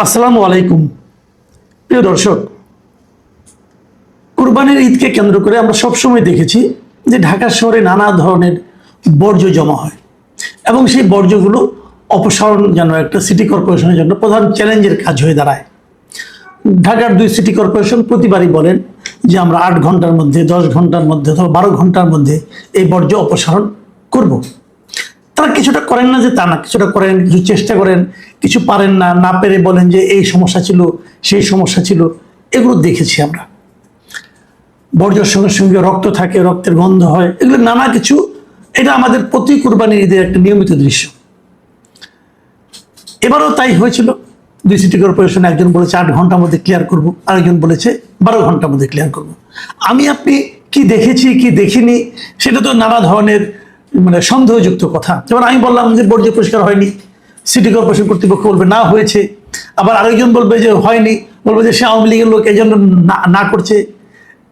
আসসালামু আলাইকুম প্রিয় দর্শক, কুরবানির ঈদকে কেন্দ্র করে আমরা সবসময় দেখেছি যে ঢাকা শহরে নানা ধরনের বর্জ্য জমা হয় এবং সেই বর্জ্যগুলো অপসারণ যেন একটা সিটি কর্পোরেশনের জন্য প্রধান চ্যালেঞ্জের কাজ হয়ে দাঁড়ায়। ঢাকার 2 সিটি কর্পোরেশন প্রতিবারই বলেন যে আমরা 8 ঘন্টার মধ্যে, 10 ঘন্টার মধ্যে অথবা 12 ঘন্টার মধ্যে এই বর্জ্য অপসারণ করব। তারা কিছুটা করেন না যে তা না, কিছুটা করেন, কিছু চেষ্টা করেন, কিছু পারেন না, না পেরে বলেন যে এই সমস্যা ছিল, সেই সমস্যা ছিল। এগুলো দেখেছি আমরা। বর্জ্যের সঙ্গে সঙ্গে রক্ত থাকে, রক্তের গন্ধ হয়, এগুলো নানা কিছু। এটা আমাদের প্রতি কুরবানির ঈদের একটা নিয়মিত দৃশ্য। এবারও তাই হয়েছিল। 2 সিটি কর্পোরেশন একজন বলেছে 8 ঘন্টার মধ্যে ক্লিয়ার করব, আরেকজন বলেছে 12 ঘন্টার মধ্যে ক্লিয়ার করব। আমি আপনি কি দেখেছি কি দেখিনি সেটা তো নানা ধরনের সন্দেহযুক্ত কথা। যেমন আমি বললাম যে বর্জ্য পরিষ্কার হয়নি, সিটি কর্পোরেশন কর্তৃপক্ষ বলবে না হয়েছে, আবার আরেকজন বলবে যে হয়নি, বলবে যে সে আওয়ামী লীগের লোক এই জন্য না করছে।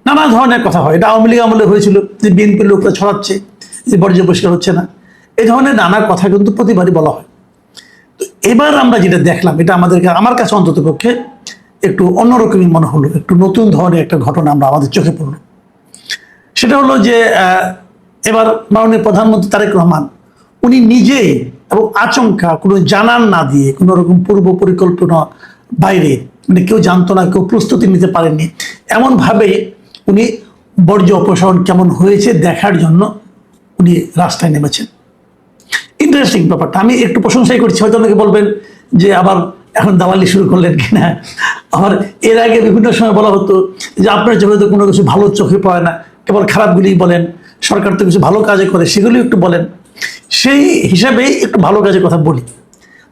নানা ধরনের কথা হয়। এটা আওয়ামী লীগ আমলে হয়েছিল যে বিএনপির লোকরা ছড়াচ্ছে যে বর্জ্য পরিষ্কার হচ্ছে না। এই ধরনের নানা কথা কিন্তু প্রতিবারই বলা হয়। তো এবার আমরা যেটা দেখলাম, এটা আমার কাছে অন্তত পক্ষে একটু অন্যরকমই মনে হলো, একটু নতুন ধরনের একটা ঘটনা আমাদের চোখে পড়লো। সেটা হলো যে এবার মাননীয় প্রধানমন্ত্রী তারেক রহমান উনি নিজেই এবং আচমকা কোনো জানান না দিয়ে, কোনো রকম পূর্ব পরিকল্পনা বাইরে, কেউ জানতো না, কেউ প্রস্তুতি নিতে পারেননি, এমনভাবে উনি বর্জ্য অপসারণ কেমন হয়েছে দেখার জন্য উনি রাস্তায় নেমেছেন। ইন্টারেস্টিং ব্যাপারটা। আমি একটু প্রশংসাই করছি। হয়তো অনেকে বলবেন যে আবার এখন দালালি শুরু করলেন কিনা। আবার এর আগে বিভিন্ন সময় বলা হতো যে আপনার চোখে তো কোনো কিছু ভালো চোখে পড়ে না, কেবল খারাপগুলিই বলেন, সরকার তো কিছু ভালো কাজে করে সেগুলি একটু বলেন। সেই হিসাবে একটু ভালো কাজের কথা বলি।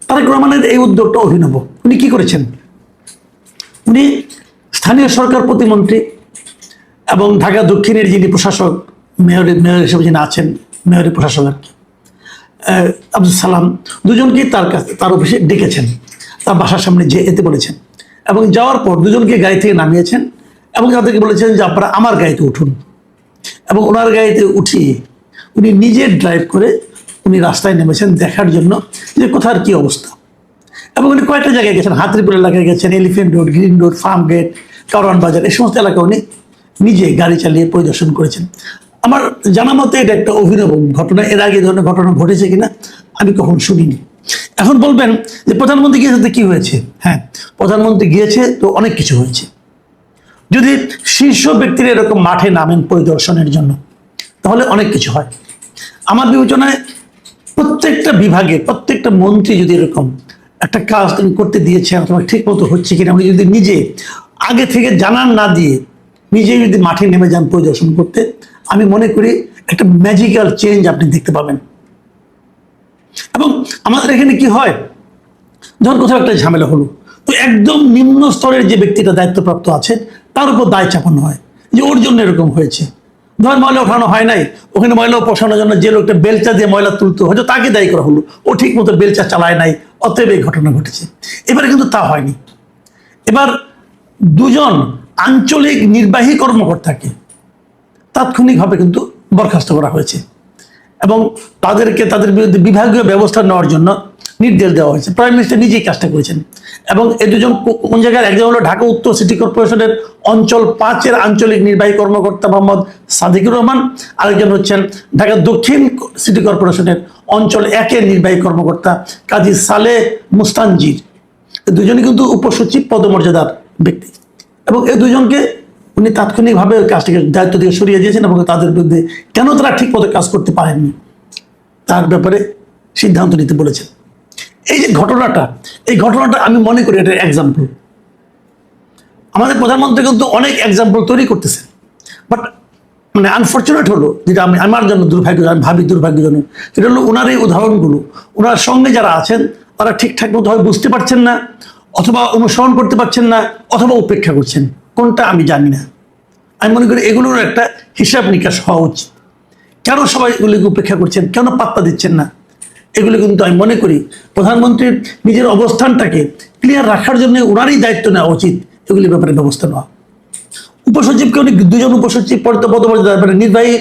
তারেক রহমানের এই উদ্যোগটা অভিনব। উনি কি করেছেন? উনি স্থানীয় সরকার প্রতিমন্ত্রী এবং ঢাকা দক্ষিণের যিনি প্রশাসক, মেয়র হিসেবে যিনি আছেন, মেয়রের প্রশাসক আর কি, আব্দুল সালাম, দুজনকেই তার অফিসে ডেকেছেন, তার বাসার সামনে যেতে বলেছেন এবং যাওয়ার পর দুজনকে গাড়ি থেকে নামিয়েছেন এবং তাদেরকে বলেছেন যে আপনারা আমার গাড়িতে উঠুন। এবং ওনার গাড়িতে উঠিয়ে উনি নিজে ড্রাইভ করে উনি রাস্তায় নেমেছেন দেখার জন্য যে কোথার কি অবস্থা। এবং উনি কয়েকটা জায়গায় গেছেন, হাতিরপুর এলাকায় গেছেন, Elephant Road, Green Road, Farm Gate, Karwan Bazar, এই সমস্ত এলাকা উনি নিজে গাড়ি চালিয়ে পরিদর্শন করেছেন। আমার জানা মতে এটা একটা অভিনব ঘটনা। এর আগে ধরনের ঘটনা ঘটেছে কিনা আমি কখন শুনিনি। এখন বলবেন যে প্রধানমন্ত্রী গিয়েছে তো কি হয়েছে? হ্যাঁ, প্রধানমন্ত্রী গিয়েছে তো অনেক কিছু হয়েছে। যদি শীর্ষ ব্যক্তিরা এরকম মাঠে নামেন পরিদর্শনের জন্য তাহলে অনেক কিছু হয়। আমার বিবেচনায় প্রত্যেকটা বিভাগে প্রত্যেকটা মন্ত্রী যদি এরকম একটা কাজ তিনি করতে দিয়েছেন অথবা ঠিক মতো হচ্ছে কিনা উনি যদি নিজে আগে থেকে জানান না দিয়ে নিজে যদি মাঠে নেমে যান পরিদর্শন করতে, আমি মনে করি একটা ম্যাজিক্যাল চেঞ্জ আপনি দেখতে পাবেন। এবং আমাদের এখানে কি হয়, যখন কোথাও একটা ঝামেলা হলো তো একদম নিম্ন স্তরের যে ব্যক্তিটা দায়িত্বপ্রাপ্ত আছেন তার উপর দায় চাপানো হয় যে ওর জন্য এরকম হয়েছে। ধর ময়লা ওঠানো হয় নাই, ওখানে ময়লা পোষানোর জন্য যে লোকটা বেলচা দিয়ে ময়লা তুলতো হয়তো তাকে দায়ী করা হলো, ও ঠিক মতো বেলচা চালায় নাই, অতএব এই ঘটনা ঘটেছে। এবারে কিন্তু তা হয়নি। এবার দুজন আঞ্চলিক নির্বাহী কর্মকর্তাকে তাৎক্ষণিকভাবে কিন্তু বরখাস্ত করা হয়েছে এবং তাদের বিরুদ্ধে বিভাগীয় ব্যবস্থা নেওয়ার জন্য নির্দেশ দেওয়া হয়েছে। প্রাইম মিনিস্টার নিজেই কাজটা করেছেন। এবং এই দুজন কোন জায়গায়, একজন হলো ঢাকা উত্তর সিটি কর্পোরেশনের অঞ্চল 5-এর আঞ্চলিক নির্বাহী কর্মকর্তা মোহাম্মদ সাদিকুর রহমান, আরেকজন হচ্ছেন ঢাকা দক্ষিণ সিটি কর্পোরেশনের অঞ্চল 1-এর নির্বাহী কর্মকর্তা কাজী সালেহ মুস্তানজির। দুজনই কিন্তু উপসচিব পদমর্যাদার ব্যক্তি এবং এই দুজনকে উনি তাৎক্ষণিকভাবে কাজটিকে দায়িত্ব থেকে সরিয়ে দিয়েছেন এবং তাদের বিরুদ্ধে কেন তারা ঠিক মতো কাজ করতে পারেননি তার ব্যাপারে সিদ্ধান্ত নিতে বলেছেন। এই যে ঘটনাটা, এই ঘটনাটা আমি মনে করি এটা এক্সাম্পল। আমাদের প্রধানমন্ত্রী কিন্তু অনেক এক্সাম্পল তৈরি করতেছেন, বাট আনফর্চুনেট হলো, যেটা আমার জন্য দুর্ভাগ্যজনক, আমি ভাবি দুর্ভাগ্যজনক, সেটা হলো ওনার এই উদাহরণগুলো ওনার সঙ্গে যারা আছেন তারা ঠিকঠাক মতো হয় বুঝতে পারছেন না, অথবা অনুসরণ করতে পারছেন না, অথবা উপেক্ষা করছেন। কোনটা আমি জানি না। আমি মনে করি এগুলোর একটা হিসাব নিকাশ হওয়া উচিত। কেন সবাই এগুলিকে উপেক্ষা করছেন, কেন পাত্তা দিচ্ছেন না, এগুলো কিন্তু আমি মনে করি প্রধানমন্ত্রীর নিজের অবস্থানটাকে ক্লিয়ার রাখার জন্য ওনারই দায়িত্ব নেওয়া উচিত, এগুলির ব্যাপারে ব্যবস্থা নেওয়া। উপসচিবকে উনি দুজন উপসচিব পদমর্যাদা নির্বাহী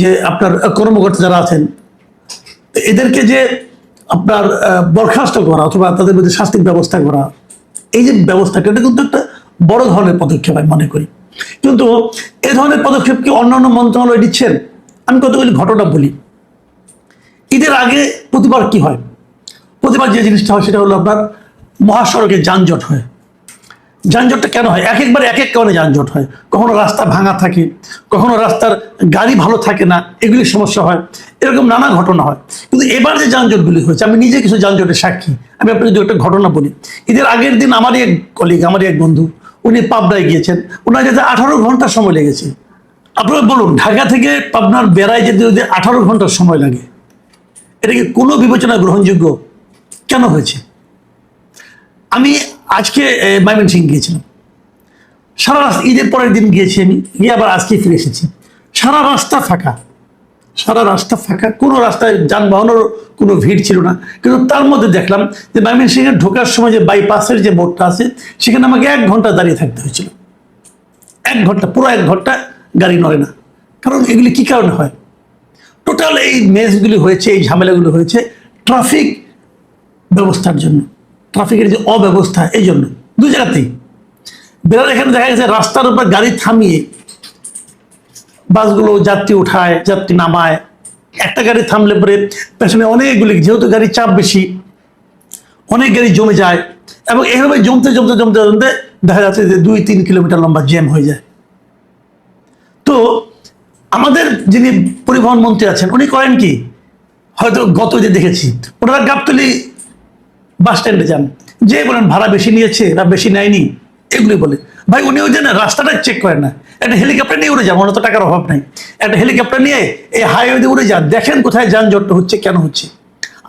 যে আপনার কর্মকর্তা যারা আছেন এদেরকে যে আপনার বরখাস্ত করা অথবা তাদের মধ্যে শাস্তির ব্যবস্থা করা, এই যে ব্যবস্থাটা, এটা কিন্তু একটা বড় ধরনের পদক্ষেপ আমি মনে করি। কিন্তু এই ধরনের পদক্ষেপ কি অন্যান্য মন্ত্রণালয় নিচ্ছেন? আমি কতগুলি ঘটনা বলি। ঈদের আগে প্রতিবার কি হয়, প্রতিবার যে জিনিসটা হয় সেটা হলো আপনার মহাসড়কে যানজট হয়। যানজটটা কেন হয়? একবারে এক কারণে যানজট হয়। কখনো রাস্তা ভাঙা থাকে, কখনো রাস্তার গাড়ি ভালো থাকে না, এগুলির সমস্যা হয়, এরকম নানা ঘটনা হয়। কিন্তু এবার যে যানজটগুলি হয়েছে, আমি নিজে কিছু যানজটের সাক্ষী। আমি আপনাকে যদি একটা ঘটনা বলি, ঈদের আগের দিন আমারই এক কলিগ, আমারই এক বন্ধু, উনি পাবনায় গিয়েছেন, ওনার যেতে 18 ঘন্টা সময় লেগেছে। আপনারা বলুন, ঢাকা থেকে পাবনার বেড়ায় যেতে যদি 18 ঘন্টার সময় লাগে, এটা কি কোনো বিবেচনা গ্রহণযোগ্য? কেন হয়েছে? আমি আজকে ময়মনসিংহ গিয়েছিলাম, সারা রাস্তা, ঈদের পরের দিন গিয়েছি আমি, গিয়ে আবার আজকে ফিরে এসেছি। সারা রাস্তা ফাঁকা, সারা রাস্তা ফাঁকা, কোনো রাস্তায় যানবাহনের কোনো ভিড় ছিল না। কিন্তু তার মধ্যে দেখলাম যে ময়মনসিংহে ঢোকার সময় যে বাইপাসের যে মোড়টা আছে, সেখানে আমাকে 1 ঘন্টা দাঁড়িয়ে থাকতে হয়েছিল। 1 ঘন্টা, পুরো 1 ঘন্টা গাড়ি নড়ে না। কারণ এগুলি কি কারণে হয়? টোটাল এই মেসগুলি হয়েছে, এই ঝামেলাগুলো হয়েছে ট্রাফিক ব্যবস্থার জন্য, ট্রাফিকের যে অব্যবস্থা, এই জন্য। 2 জায়গাতেই বেড়ার এখানে দেখা গেছে রাস্তার উপর গাড়ি থামিয়ে বাসগুলো যাত্রী উঠায়, যাত্রী নামায়। একটা গাড়ি থামলে পরে পেছনে অনেকগুলি, যেহেতু গাড়ির চাপ বেশি, অনেক গাড়ি জমে যায়, এবং এইভাবে জমতে জমতে জমতে জমতে দেখা যাচ্ছে যে 2-3 কিলোমিটার লম্বা জ্যাম হয়ে যায়। তো আমাদের যিনি পরিবহন মন্ত্রী আছেন, উনি করেন কি, হয়তো গত যে দেখেছি, ওনারা গাবতলী বাস স্ট্যান্ডে যান, যে বলেন ভাড়া বেশি নিয়েছে বা বেশি নেয়নি, এগুলি বলে। ভাই, উনি ওই জন্য রাস্তাটা চেক করেন না, একটা হেলিকপ্টার নিয়ে উড়ে যান, ওনার তো টাকার অভাব নাই, একটা হেলিকপ্টার নিয়ে এই হাইওয়ে দিয়ে উড়ে যান, দেখেন কোথায় যানজটটা হচ্ছে, কেন হচ্ছে।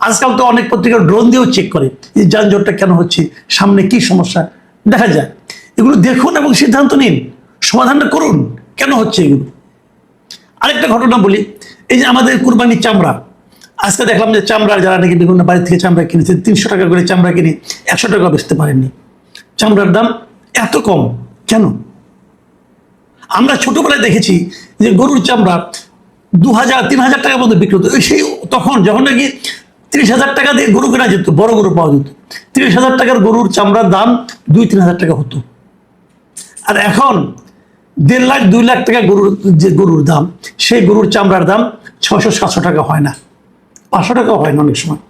আজকাল তো অনেক পত্রিকা ড্রোন দিয়েও চেক করে যে যানজটটা কেন হচ্ছে, সামনে কি সমস্যা দেখা যায়। এগুলো দেখুন এবং সিদ্ধান্ত নিন, সমাধানটা করুন, কেন হচ্ছে এগুলো। আরেকটা ঘটনা বলি, এই যে আমাদের কুরবানির চামড়া, আজকে দেখলাম যে চামড়া যারা নাকি বিভিন্ন বাড়ি থেকে চামড়া কিনেছে, 300 টাকা করে চামড়া কিনে 100 টাকা বেচতে পারেননি। চামড়ার দাম এত কম কেন? আমরা ছোটবেলায় দেখেছি যে গরুর চামড়া 2000-3000 টাকার মধ্যে বিক্রি হতো। সেই তখন যখন নাকি 30,000 টাকা দিয়ে গরু কেনা যেত, বড় গরু পাওয়া যেত, 30,000 টাকার গরুর চামড়ার দাম 2-3 হাজার টাকা হতো। আর এখন 1.5 লাখ 2 লাখ টাকা গরুর যে গরুর দাম, সেই গরুর চামড়ার দাম 600-700 টাকা হয় না, 500 টাকাও হয় না অনেক সময়।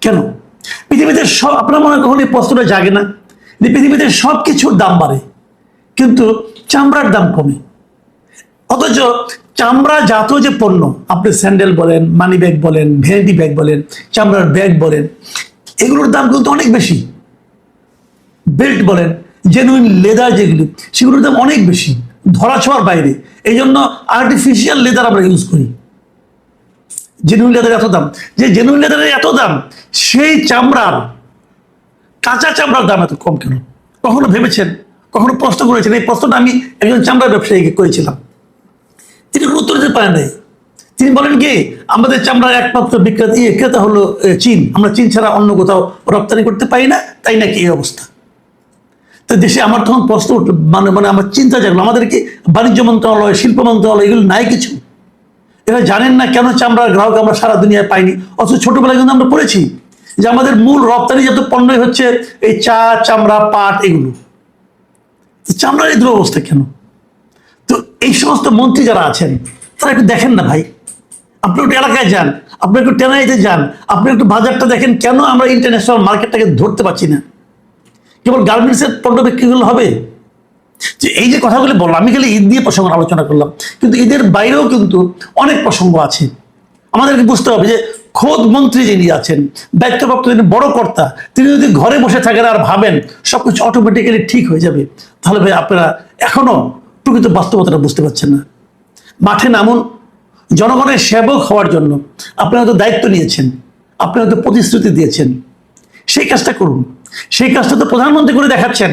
কেন? পৃথিবীতে সব, আপনার মনে কখন এই প্রশ্নটা জাগে না যে পৃথিবীতে সব কিছুর দাম বাড়ে কিন্তু চামড়ার দাম কমে? অথচ চামড়া জাত যে পণ্য, আপনি স্যান্ডেল বলেন, মানি ব্যাগ বলেন, ভ্যানিটি ব্যাগ বলেন, চামড়ার ব্যাগ বলেন, এগুলোর দাম কিন্তু অনেক বেশি। বেল্ট বলেন, জেনুইন লেদার যেগুলো, সেগুলোর দাম অনেক বেশি, ধরা ছোঁয়ার বাইরে। এই জন্য আর্টিফিশিয়াল লেদার আমরা ইউজ করি। জেনুইন লেদারের এত দাম, যে জেনুইন লেদারের এত দাম, সেই চামড়ার, কাঁচা চামড়ার দাম এত কম কেন? কখনো ভেবেছেন, কখনো প্রশ্ন করেছেন? এই প্রশ্নটা আমি একজন চামড়া ব্যবসায়ীকে করেছিলাম, তিনি কোনো উত্তর দিতে পারেন নাই। তিনি বলেন কি, আমাদের চামড়ার একমাত্র ক্রেতা হলো চীন, আমরা চীন ছাড়া অন্য কোথাও রপ্তানি করতে পারি না, তাই নাকি এই অবস্থা। তো দেশে আমার তখন প্রশ্ন উঠলো, মানে আমার চিন্তা জাগলো, আমাদের কি বাণিজ্য মন্ত্রণালয়, শিল্প মন্ত্রণালয় এগুলো নাই কিছু? এরা জানেন না কেন চামড়ার গ্রাহক আমরা সারা দুনিয়ায় পাইনি? অথচ ছোটবেলায় কিন্তু আমরা পড়েছি যে আমাদের মূল রপ্তানি যত পণ্যই হচ্ছে এই চা, চামড়া, পাট, এগুলো। চামড়ার এই দুরবস্থা কেন? তো এই সমস্ত মন্ত্রী যারা আছেন, তারা একটু দেখেন না ভাই, আপনি একটু এলাকায় যান, আপনি একটু টেনাইতে যান, আপনি একটু বাজারটা দেখেন, কেন আমরা ইন্টারন্যাশনাল মার্কেটটাকে ধরতে পারছি না? কেবল গার্মেন্টসের পণ্য বিক্রি করলে হবে? যে এই যে কথাগুলি বললাম, আমি খালি ঈদ দিয়ে প্রসঙ্গ আলোচনা করলাম, কিন্তু ঈদের বাইরেও কিন্তু অনেক প্রসঙ্গ আছে। আমাদেরকে বুঝতে হবে যে খোদ মন্ত্রী যিনি আছেন, দায়িত্বপ্রাপ্ত যিনি বড় কর্তা, তিনি যদি ঘরে বসে থাকেন আর ভাবেন সবকিছু অটোমেটিক্যালি ঠিক হয়ে যাবে, তাহলে ভাই আপনারা এখনো প্রকৃত বাস্তবতাটা বুঝতে পারছেন না। মাঠে নামুন, জনগণের সেবক হওয়ার জন্য আপনারা তো দায়িত্ব নিয়েছেন, আপনারা তো প্রতিশ্রুতি দিয়েছেন, সেই কাজটা করুন। সেই কাজটা তো প্রধানমন্ত্রী করে দেখাচ্ছেন।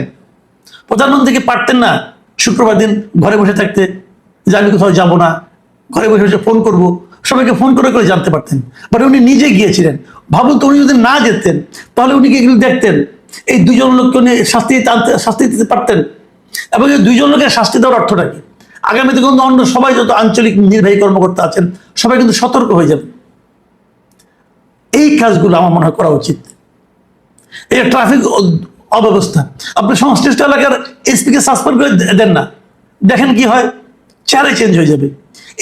প্রধানমন্ত্রীকে পারতেন না শুক্রবার দিন ঘরে বসে থাকতে, যে আমি কোথাও যাবো না, ঘরে বসে বসে ফোন করবো, সবাইকে ফোন করে করে জানতে পারতেন। বাট উনি নিজে গিয়েছিলেন। ভাবুন তো, উনি যদি না যেতেন তাহলে উনি কি এগুলো দেখতেন? এই 2 জন লোককে নিয়ে শাস্তি দিতে পারতেন। এবং এই 2 জন লোকের শাস্তি দেওয়ার অর্থটা কি? আগামীতে কিন্তু অন্য সবাই, যত আঞ্চলিক নির্বাহী কর্মকর্তা আছেন, সবাই কিন্তু সতর্ক হয়ে যাবে। এই কাজগুলো আমার মনে হয় করা উচিত। এই ট্রাফিক অব্যবস্থা, আপনি সংশ্লিষ্ট এলাকার এসপিকে সাসপেন্ড করে দেন না, দেখেন কি হয়, চেহারা চেঞ্জ হয়ে যাবে।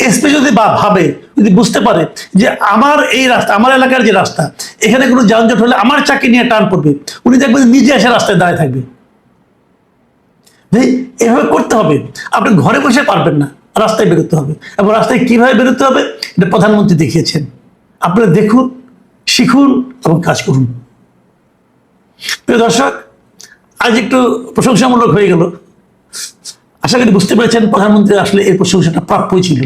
এসপি যদি ভাবে, যদি বুঝতে পারে যে আমার এই রাস্তা, আমার এলাকার যে রাস্তা, এখানে কোনো যানজট হলে আমার চাকরি নিয়ে টান পড়বে, উনি দেখবেন নিজে এসে রাস্তায় দাঁড়িয়ে থাকবে। এভাবে করতে হবে। আপনি ঘরে বসে পারবেন না, রাস্তায় বেরোতে হবে, এবং রাস্তায় কিভাবে বেরোতে হবে এটা প্রধানমন্ত্রী দেখিয়েছেন। আপনারা দেখুন, শিখুন এবং কাজ করুন। প্রিয় দর্শক, আজ একটু প্রশংসামূলক হয়ে গেল। আশা করি বুঝতে পেরেছেন প্রধানমন্ত্রী আসলে এই প্রশংসাটা প্রাপ্যই ছিল।